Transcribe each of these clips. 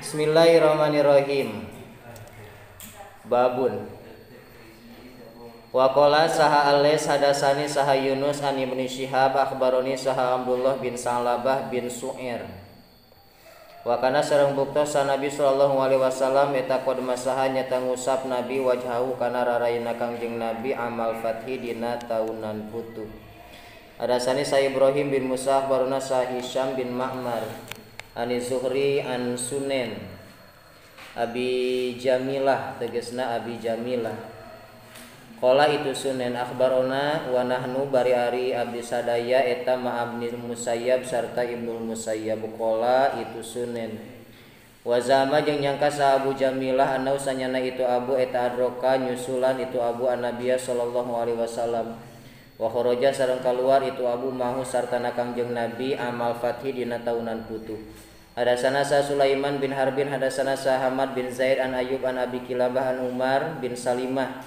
Bismillahirrahmanirrahim. Babun. Wa qala saha Ales hadasani saha Yunus an Ibnu Syihab akhbaroni saha Abdullah bin Sa'labah bin Su'ir. Wa kana sareng bukto sa Nabi sallallahu alaihi wasallam eta qad masaha nyata ngusap Nabi wajhahu kana rarayna Kangjeng Nabi amal fathi dina taunan putu. Hadasani sa Ibrahim bin Musa akhbarona sa Hisyam bin Ma'mar ani Zuhri an Sunen Abi Jamilah tegesna Abi Jamilah qala itu Sunen akhbarona wa nahnu bari ari abdi sadaya eta ma'abni Musayyab sarta Ibnu Musayyab qala itu Sunen wa zama jeung nyangka sa Abu Jamilah anau sanyana itu Abu eta adroka nyusulan itu Abu an-Nabiy sallallahu alaihi wasallam wa kharaja sareng kaluar itu Abu mahu sartana Kangjeng Nabi amal fathi dina taunan putu. Hadasana sa Sulaiman bin Harbin hadasana sa Hamad bin Zaid an Ayyub an Abi Kilabah an Umar bin Salimah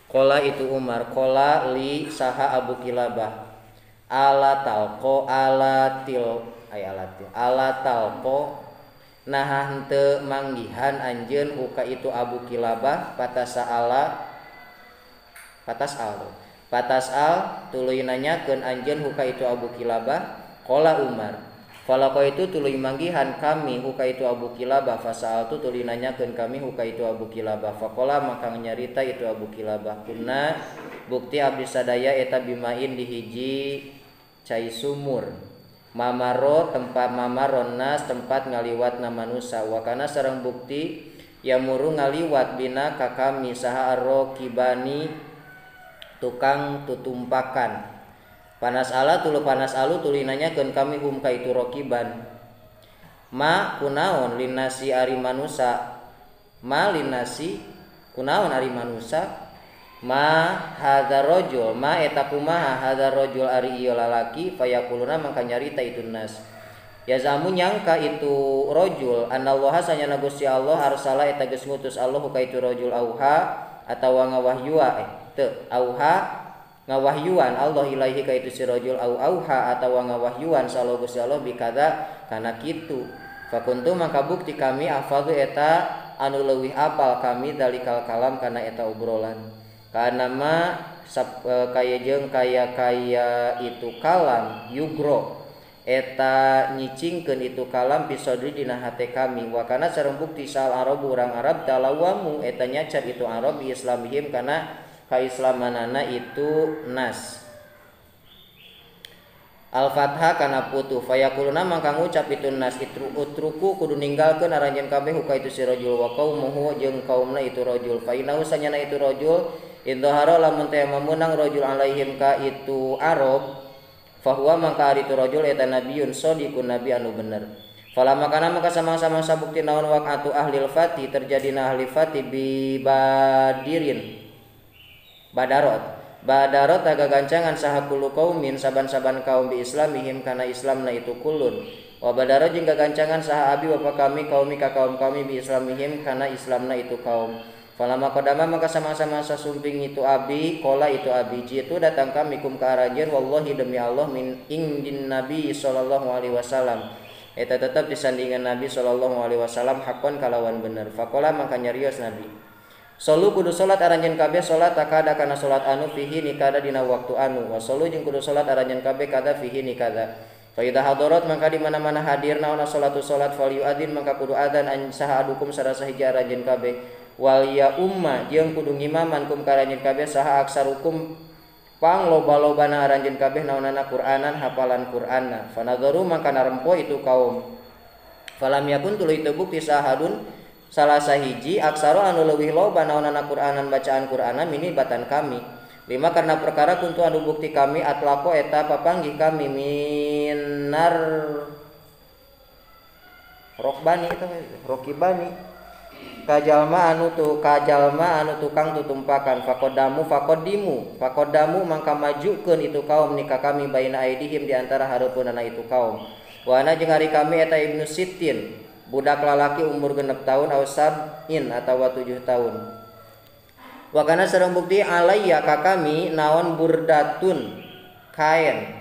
qala itu Umar qala li saha Abu Kilabah ala talqo nah henteu manggihan anjeun huka itu Abu Kilabah patas al tuluy nanyakeun anjeun huka itu Abu Kilabah qala Umar falaqo itu tuluy manggihan kami huka itu Abu Kilabah fasal tu tuluy nanyakeun kami huka itu Abu Kilabah faqala maka nyarita itu Abu Kilabah kunna bukti abdi sadaya eta bimain di hiji cai sumur mamaro tempat mamaronas tempat ngaliwatna manusia wakana sareng bukti yamuru ngaliwat bina ka kami saha arrokibani tukang tutumpakan panas alu tuluy nanyakeun kami hum ka itu rokiban ma kunaon linasi ari manusa ma linasi kunaon ari manusa ma hadzal rajul ma eta kumaha hadzal rajul ari ieu lalaki fayaquluna mangka nyarita itu nas ya zamu nyangka itu rajul anallaha sanyana Gusti Allah arsala eta geus ngutus Allah ka itu rajul auha atawa ngawahyua auha ngawahyuan Allah ilaihi ka itu si rajul au auha atawa ngawahyuan sallallahu Gusti Allah bikada kana kitu fakuntu maka bukti kami afadhu eta anu leuwih apal kami dalikal kalam kana eta obrolan kana ma kaya jeung kaya itu kalam yugro eta nyicingkeun itu kalam pisodri dina hate kami wa kana sareng bukti sal arab urang Arab talawamu eta nyacar itu Arab bi islamihim kana kaislamanana itu nas al-fathah kana putu fayaquluna mangka ngucap itu nas utruku kudu ninggalkeun aranjeun kabeh huka itu si rajul wa qaumuhu jeung kaumna itu rajul fa innahu sanyana itu rajul indhara lamun teh meunang rajul alaihim ka itu Arab fahuwa mangka ari itu rajul eta nabiun shadiqun nabi anu bener fala makana maka sama-sama sabukti naon waqatu ahlil fati terjadina ahli fati bi badirin Badarot aga gancangan saha kulu kaumin saban-saban kaum bi islamihim kana islamna itu kulun wa badarot jeung gancangan saha abi bapa kami kaumi ka kaum kami bi islamihim kana islamna itu kaum falama qadama maka sama-sama sasumping itu abi qala itu abi jitu datang kami kum ka arajeun wallahi demi Allah min indin nabi sallallahu alaihi wasallam eta tetep disandingan Nabi sallallahu alaihi wasallam hakon kalawan bener faqala maka nyarios Nabi solu kudu salat aranjeun kabeh salat takada kana salat anu fihi nikada dina waktu anu wa solu jeung kudu salat aranjeun kabeh kada fihi nikada fa idza hadarat maka di mana-mana hadir naon salatu salat fal yuadzin maka kudu adzan an saha adukum sareng sahiji aranjeun kabeh wal ya umma jeung kudu ngimaman kum karanjeun kabeh saha aksarukum pangloba-lobana aranjeun kabeh naonana Qur'anan hafalan Qur'anna fanadharu maka narempo itu kaum falam yakun tuluy teu bukti sahadun salah sahiji aksaro anu leuwih loba naonana Qur'anan bacaan Qur'ana mini batan kami lima karena perkara kuntu anu bukti kami atlaqo eta papanggih kami minar rokbani eta rokibani kajalma anu tukang tutumpakan faqaddamu mangka majukeun itu kaum nikah kami baina aidihim di antara hareupeunana itu kaum wa ana jeung ari kami eta Ibnu Sittin budak lalaki umur 6 tahun aw sab'in atawa 7 tahun wa kana sareng bukti alayya ka kami naon burdatun kain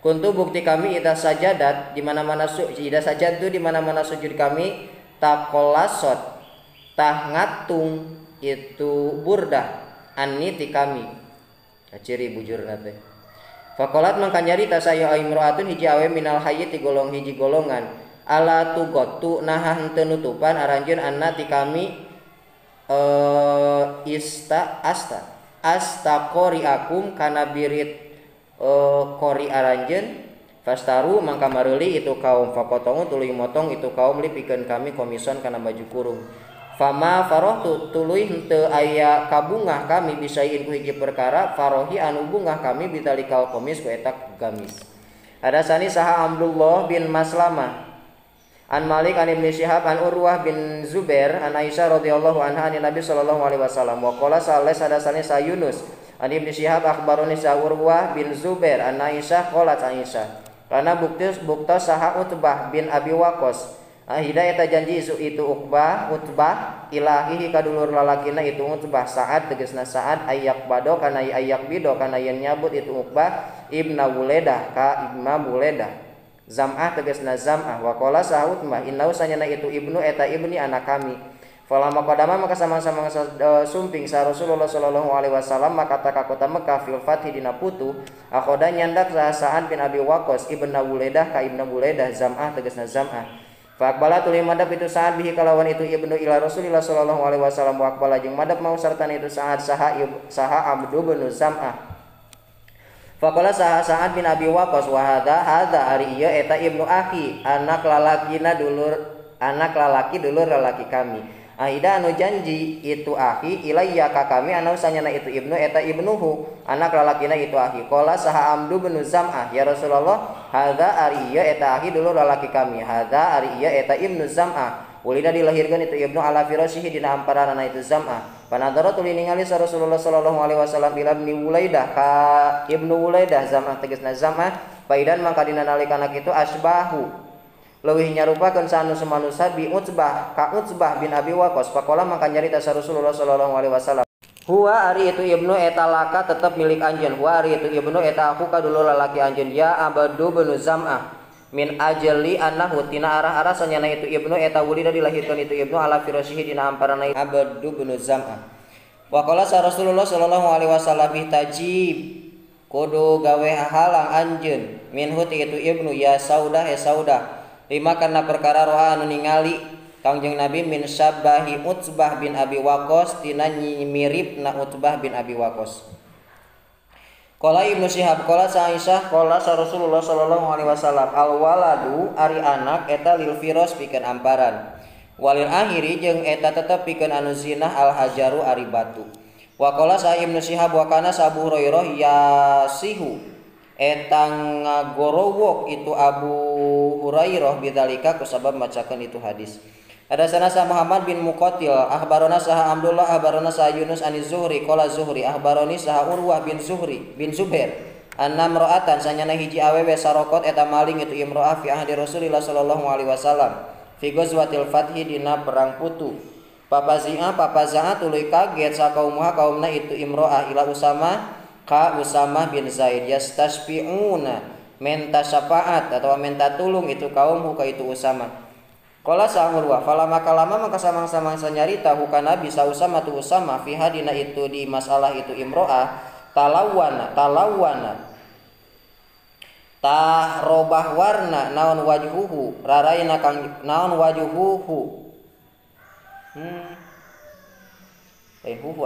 Kuntu bukti kami ida sajadat di mana-mana ida sajadu di mana-mana sujud kami takolasot tah ngatung itu burdah anni ti kami. Ciri bujurna teh. Faqalat mangka nyarita saya imro'atun hiji awe minal hayyi ti golong hiji golongan. Ala tugotu naha henteu nutupan aranjeun anna ti kami asta qori akum kana birit qori aranjeun fastaru mangka mareuli itu kaum fakotongu tuluy motong itu kaum lipikeun kami komison kana baju kurung. Fama farohtu tuluy henteu aya kabungah kami bisain ku hiji perkara farohi anu bungah kami bitalikal komis ku eta gamis. Hadasani saha Abdullah bin Maslamah an Malik an Ibnu Syihab an Urwah bin Zubair an Aisyah radhiyallahu anha an Nabi sallallahu alaihi wasallam wa qala sales hadasani sa Yunus an Ibnu Syihab akhbaroni sa Urwah bin Zubair an Aisyah qalat Aisyah karena bukta saha Utbah bin Abi Waqqas hidayah eta janji itu Utbah ilahi kadulur lalakina itu Utbah saat tegasna saat ayak bado kana ayak bido kana yen nyabut itu Utbah ibna Buledah ka ibna Buledah Zam'ah tegasna Zam'ah wa qala sahut mah innahu sanyana itu ibnu eta ibni anak kami. Falamma qadama maka sama-sama sumping sa Rasulullah sallallahu alaihi wasallam maka ka kota Mekah fil fathi dina putu akhoda nyandak Sa'ad bin Abi Waqqas ibnu Buledah ka ibnu Buledah Zam'ah tegasna Zam'ah. Fa aqbala tuluy madab itu Sa'ad bihi kalawan itu ibnu ila Rasulillah sallallahu alaihi wasallam wa aqbala jeung madab mau sartana itu Sa'ad saha Abdu bin Zam'ah. Faqala Sa'ad bin Abi Waqqas wa hadza ari ieu eta ibnu akhi anak lalaki dulur lalaki kami. Aida anu janji itu akhi ilayya ka kami anu sanyana itu ibnu eta ibnuhu anak lalakina itu akhi. Qala saha Amdu bin Zam'ah ya Rasulullah hadza ari ieu eta akhi dulur lalaki kami. Hadza ari ieu eta ibnu Zam'ah. Ulida dilahirkan itu ibnu ala firasyihi dina amparanana itu Zam'ah. Panadara tuluy ningali sa Rasulullah sallallahu alaihi wasallam ila ibnu Ulaidah ka ibnu Ulaidah Zam'ah tegasna Zam'ah paidan mangka dina nalikana kitu asbahu leuwih nyarupakeun sanu samanusa bi Utsbah ka Utsbah bin Abi Waqqas faqala mangka nyarita sa Rasulullah sallallahu alaihi wasallam huwa ari itu ibnu eta laka tetep milik anjeun huwa ari itu ibnu eta aku ka dulur lalaki anjeun ya Abdu bin Zam'ah min ajli annahu tina arah-arah sanyana itu ibnu eta wulida dilahirkan itu ibnu ala firasyihi dina amparana Abdu bin Zam'ah. Wa qala sa Rasulullah sallallahu alaihi wasallam ihtajib kudu gawe halang anjeun minhu ti itu ibnu ya saudah lima karena perkara roha anu ningali Kangjeng Nabi min syabahi Utsbah bin Abi Waqqas tina miripna Utsbah bin Abi Waqqas. Qala Ibnu Syihab qala sa Aisyah qala sa Rasulullah sallallahu alaihi wasallam al waladu ari anak eta lil firas pikeun amparan walil akhiri jeung eta tetep pikeun anu zinah al hajaru ari batu. Wa qala sa Ibnu Syihab wa kana sa Abu Hurairah yasihu eta ngagorowok itu Abu Hurairah bidzalika kusabab macakeun itu hadis. Hadasana sa Muhammad bin Muqatil akhbarana saha Abdullah akhbarana saha Yunus an Zuhri qala Zuhri akhbarani saha Urwah bin Zubair anna imra'atan sanyana hiji awewe sarokot eta maling itu imra'ah fi ahdi Rasulillah sallallahu alaihi wasallam fi ghazwatil fathi dina perang putu papaza'a tuluy kaget sa kaumha kaumna itu imra'ah ila Usamah bin Zaid yastasfi'una menta syafaat atau menta tulung itu kaum ka itu Usamah. Qala sa'urwa fala makalama maka samang-samang sanyarita hukana Nabi Usamah tu Usamah fi hadina itu di masalah itu imro'ah talawana tah robah warna naon wajhuhu raraina kang naon wajhuhu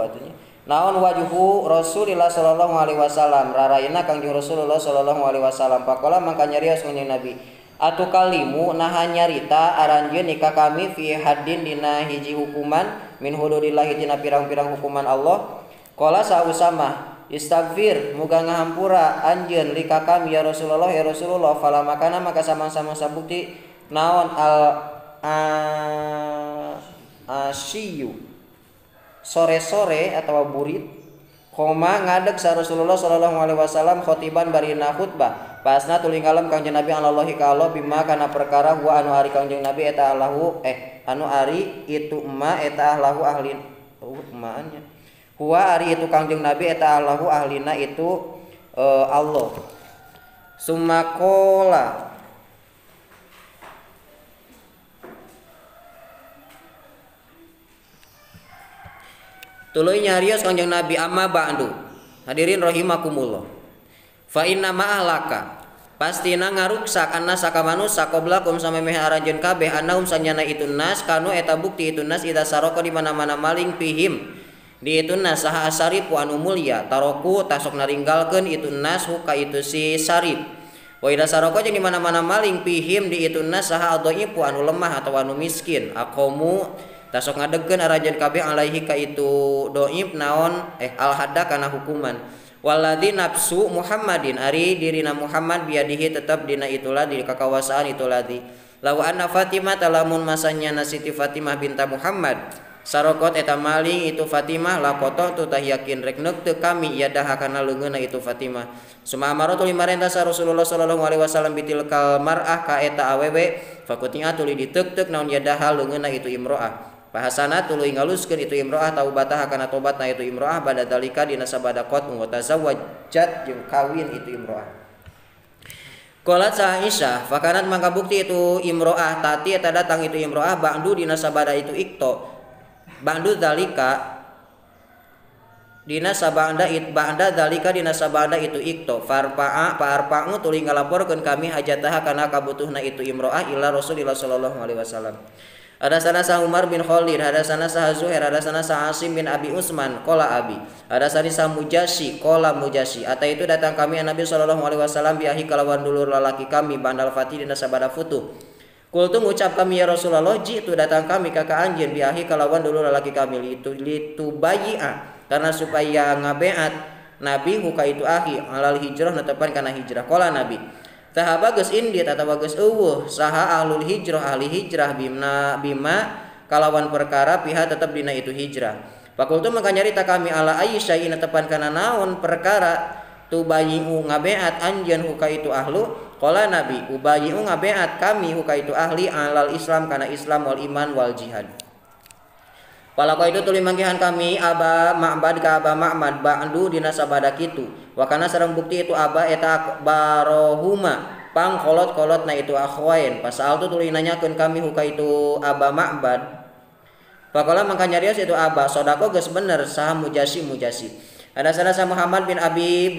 atunya naon wajhu Rasulillah sallallahu alaihi wasallam raraina kangjeng Rasulullah sallallahu alaihi wasallam faqala mangka nyarios kanjeng Nabi atu kalimu naha nyarita aranjeun nikah kami fi haddin dina hiji hukuman min hududillah dina pirang-pirang hukuman Allah. Qala sa Usamah istaghfir muga ngahampura anjeun lika kami ya Rasulullah fala makana maka samang-samang sabukti naon al asyiyu sore-sore atau burit koma ngadeg sa Rasulullah sallallahu alaihi wasallam khotiban barina khutbah pasna tuluy ngalem Kangjeng Nabi Allahi ka Allah bima kana perkara wa anu ari Kangjeng Nabi eta Allahu anu ari itu ma eta Allahu ahlin maannya huwa ari itu Kangjeng Nabi eta Allahu ahlina itu Allah Sumakola tuluy nyarios Kanjeng Nabi amma ba'du. Hadirin rahimakumullah. Fa inna ma'ahlaka pastina ngaruksak anna sakamanusa qablakum samemeh aranjeun kabeh annahum sanyana itun nas kanu eta bukti itun nas ida saroko di mana-mana maling pihim di itun nas saha asarifu anu mulya taroku tasok naringgalkeun itun nas huka itu si sarif. Wa ida saroko jeung di mana-mana maling pihim di itun nas saha adhaifu anu lemah atau anu miskin aqomu tasok ngadegkeun arajeun kabeh alaihi ka itu dhaif naon al hadda kana hukuman. Waladzi nafsu Muhammadin ari dirina Muhammad biadihi tetap dina itulah di kakawasaan ituladi. Law anna Fatimah talamun masanya Siti Fatimah binta Muhammad sarokot eta maling itu Fatimah lakoto tu tah yakin rek neuk kami yadaha kana leungeunna itu Fatimah. Suma amaratu limarenta sa Rasulullah sallallahu alaihi wasallam bitil kal mar'ah ka eta awewe fakutinga tuluy diteuk-teuk naon yadaha leungeunna itu imro'ah. Bahasana tuluy ngaluskeun itu imro'ah taubatah kana tobatna itu imro'ah bada dalika dina sabada qat wa tazawwajat jeung kawin itu imro'ah. Qalat sa Aisyah fakanat mangka bukti itu imro'ah tati eta datang itu imro'ah ba'du dina sabada itu ikto ba'du dalika dina sabada dalika dina sabada itu ikto farpa'u tuluy ngalaporkeun kami hajataha kana kabutuhna itu imro'ah ila Rasulillah sallallahu alaihi wasallam. Ada sana sah Umar bin Khalid, ada sana sah Zuhair, ada sana sah Asim bin Abi Utsman, qala Abi. Ada sana sah Mujasi, qala Mujasi. Ata itu datang kami Nabi sallallahu alaihi wasallam biahi kalawan dulur lalaki kami bandal fati dina sabada futuh. Kultu ngucap kami ya Rasulullah, jitu datang kami kakak anjeun biahi kalawan dulur lalaki kami litu bayi'a karena supaya ngabeat Nabi huka itu ahi alal hijrah netepan kana hijrah. Qala Nabi tah bagus indit atau bagus eueuh saha ahlul hijrah ahli hijrah bima kalawan perkara pihak tetap dina itu hijrah. Fakultu maka nyarita kami ala Aisyah ina tepan kana naon perkara tu bayi'u ngabeat anjeun huka itu ahlu. Qala Nabi ubayi'u ngabeat kami huka itu ahli alal Islam kana Islam wal iman wal jihad. Palako itu tuluy manggihan kami Aba Ma'bad ka Aba Ma'bad ba'du dina sabada kitu. Wa kana sareng bukti itu Aba eta barohuma pang kolot-kolotna itu akhwain. Pasal tu tuluy nanyakeun kami huka itu Aba Ma'bad. Faqala mangka nyarios itu Aba sodako geus bener saha Mujasi. Ada sana sa Muhammad bin Abi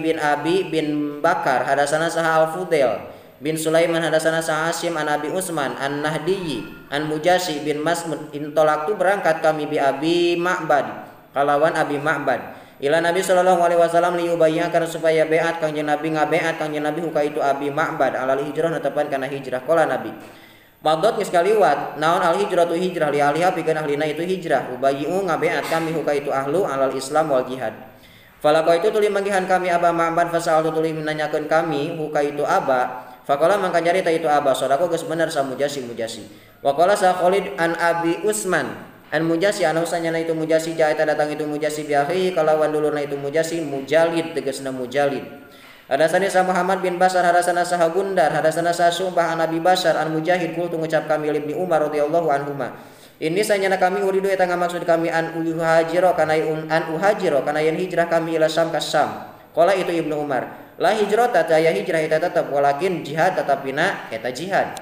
bin Abi bin Bakar, ada sana saha Al-Fudail bin Sulaiman, hadasana sa Hasyim an Abi Utsman an Nahdiyi an Mujasi bin Mas'ud intolaktu berangkat kami bi Abi Ma'bad kalawan Abi Ma'bad ila Nabi sallallahu alaihi wasallam liyubayyakan supaya beat kanjeng Nabi ngabeat kanjeng Nabi huka itu Abi Ma'bad alal hijrah netepan kana hijrah. Qala Nabi Magdot geus kaliwat naon al hijrah tu hijrah li ahliha pikeun ahlina itu hijrah ubayyu ngabeat kami huka itu ahlu alal Islam wal jihad. Falaqo itu tuluy manggihan kami Aba Ma'bad fasal tuluy menanyakeun kami huka itu Aba. Faqala mangka nyarita itu Aba sodako geus bener sa Mujasi. Wa qala sa Khalid an Abi Utsman an Mujasi anu sanyana itu Mujasi jaeta datang itu Mujasi bi akhihi kalawan dulurna itu Mujasi Mujalid tegasna Mujalid. Hadasana sa Muhammad bin Basar hadasana sa Gundar hadasana sa Sumbah an Abi Basar an Mujahid qul ngucap kami Ibnu Umar radhiyallahu anhuma. Ini sanyana kami uridu eta ngamaksud kami an uhajiro kana yen hijrah kami ila Syam ka Syam. Qala itu Ibnu Umar la hijrata ta ya hijrah eta tetep walakin jihad tetapina eta jihad.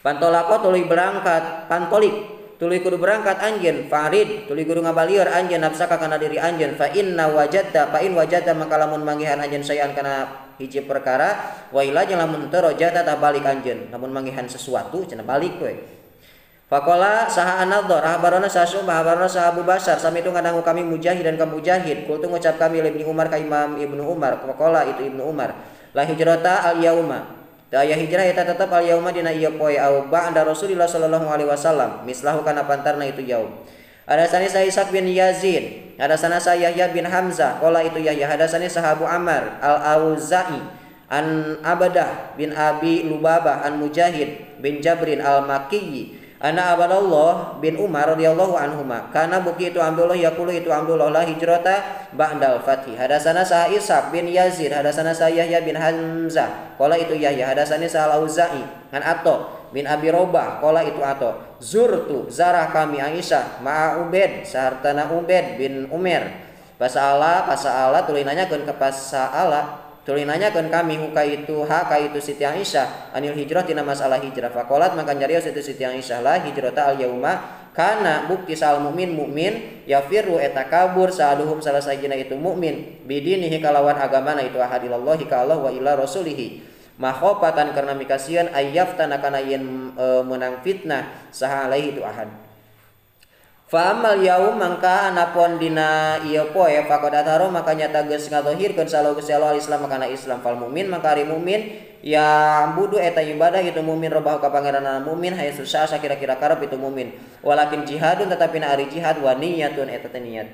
Pantolako tuluy berangkat pantolik tuluy kudu berangkat anjeun farid tuluy kudu ngabalieur anjeun nafsaka kana diri anjeun fa in wajadta maka lamun manggihan anjeun sayan kana hiji perkara wa ila jeung lamun teu rojata ta balik anjeun lamun manggihan sesuatu cenah balik we. Faqala saha an-nadhar habarana sa Syu'bah habarana sa Abu Basar sami itu ngadangu kami Mujahid dan ka Mujahid kultu ngucap kami Ibnu Umar ka Imam Ibnu Umar faqala itu Ibnu Umar la hijrata al-yauma ta ya hijrah eta tetep al-yauma dina ieu poe au ba'da Rasulillah sallallahu alaihi wasallam mislahu kana pantarna itu yaum. Ada sana sa Ishaq bin Yazid ada sana sa Yahya bin Hamzah qala itu Yahya ada sana sa Abu Amr al-Auza'i an Abadah bin Abi Lubabah an Mujahid bin Jabrin al-Makki Ana Abdullah bin Umar radhiyallahu anhuma kana buki itu Abdullah yaqulu itu Abdullah la hijrata ba'dal fathi. Hadasana sa Ishaq bin Yazid hadasana sa Yahya bin Hamzah qala itu Yahya hadasana sa Al-Auza'i an Atha bin Abi Robah qala itu Atha zurtu zarah kami Aisyah ma'a Ubaid sartana Ubaid bin Umar pasala tuluy nanyakeun ka pasala tuluy nanyakeun kami huka itu ka itu Siti Aisyah anil hijrah tina masalah hijrah. Faqalat maka nyarios itu Siti Aisyah la hijrata al yauma kana bukti sal mukmin yafiru eta kabur saluhum salah sajina itu mukmin bidinihi kalawan agamana itu ahadillahi ka Allah wa ila rasulihi makhofatan karena mikasian ayyaftana kana yen menang fitnah saha alaihi itu ahad. Fa amal yaum mangka anapun dina ieu poe faqad ataro maka nyata geus ngatohirkeun salo Gusti Allah Islam kana Islam fal mukmin maka ari mukmin ya budu eta ibadah itu mukmin robah ka pangeranna mukmin hayy susah sakira-kira karep itu mukmin walakin jihadun tetapi na ari jihad wa niyatun eta teh niat.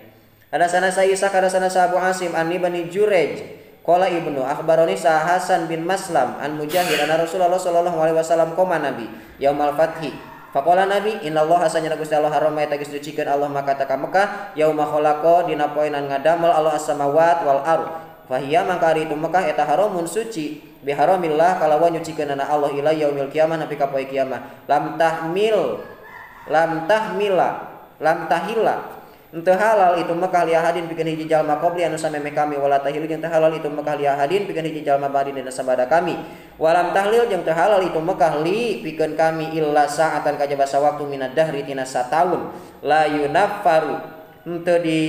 Ada sana Isa kada sana Abu Hasim an Bani Jurej qala ibnu akhbaroni sa Hasan bin Maslam an Mujahid anna Rasulullah sallallahu alaihi wasallam qoma nabi yaumal fathi. Faqala Nabi innallaha asanya Gusti Allah harama eta geus ducikeun Allah maka ta ka Mekah yauma khalaqa dina poenan ngadamel Allah as-samawat wal ard. Fahiya mangka ari itu Mekah eta haramun suci bi haramillah kalawan nyucikeunana Allah ila yaumil qiyamah nepi ka poe kiamat. Lam tahila henteu halal itu Mekah li ahadin pikeun hiji jalma qabli anu sameme kami wala tahilu jeung teu halal itu Mekah li ahadin pikeun hiji jalma ba'di dina sabada kami walam tahlil jeung teu halal itu Mekah li pikeun kami illa sa'atan kajaba sawaktu minad dahri tina sataun la yunaffaru henteu di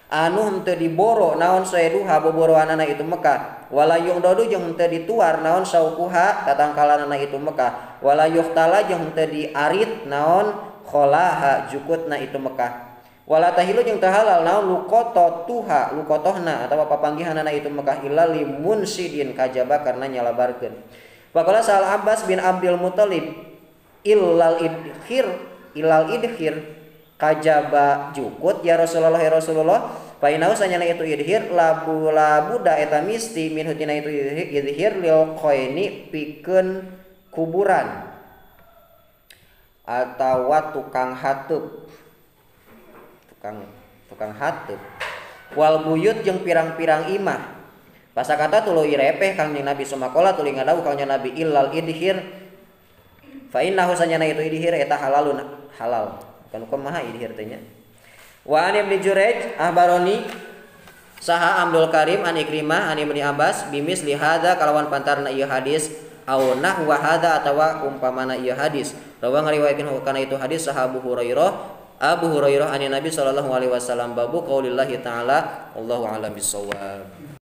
anu henteu diboro naon saeduha boboroanana itu Mekah wala yuqdadu jeung henteu dituar naon saukuha tatangkalanana itu Mekah wala yuqtala jeung henteu diarit naon kholaha jukutna itu Mekah wala tahilu jeung teu halal naon lukotohna atawa papanggihanana itu Mekah illa limunsidin kajaba karena nyalabarkeun. Faqala Sa'al Abbas bin Abdul Muthalib illal idhir kajaba jukut ya Rasulullah painau sanyana itu idhir labu da eta misti min hutina itu idhir lil qaini pikeun kuburan atawa tukang hatup wal buyut jeung pirang-pirang imah pasakata tuluy repeh Kangjeng Nabi sumakola tuluy ngadawuh Kangjeng Nabi illal idhir fa innahu sanyana itu idhir eta halal kan kumaha idhir teh nya. Wa an Ibnu Jurayj ahbaroni saha Abdul Karim an Ikrimah an Ibnu Abbas bimis li hadza kalawan pantarna ieu hadis au nahwa hadza atawa umpamana ieu hadis rawa ngariwayatkeun kana itu hadis saha Abu Hurairah an Nabi sallallahu alaihi wasallam babu qaulillahi ta'ala wallahu a'lam bissawab.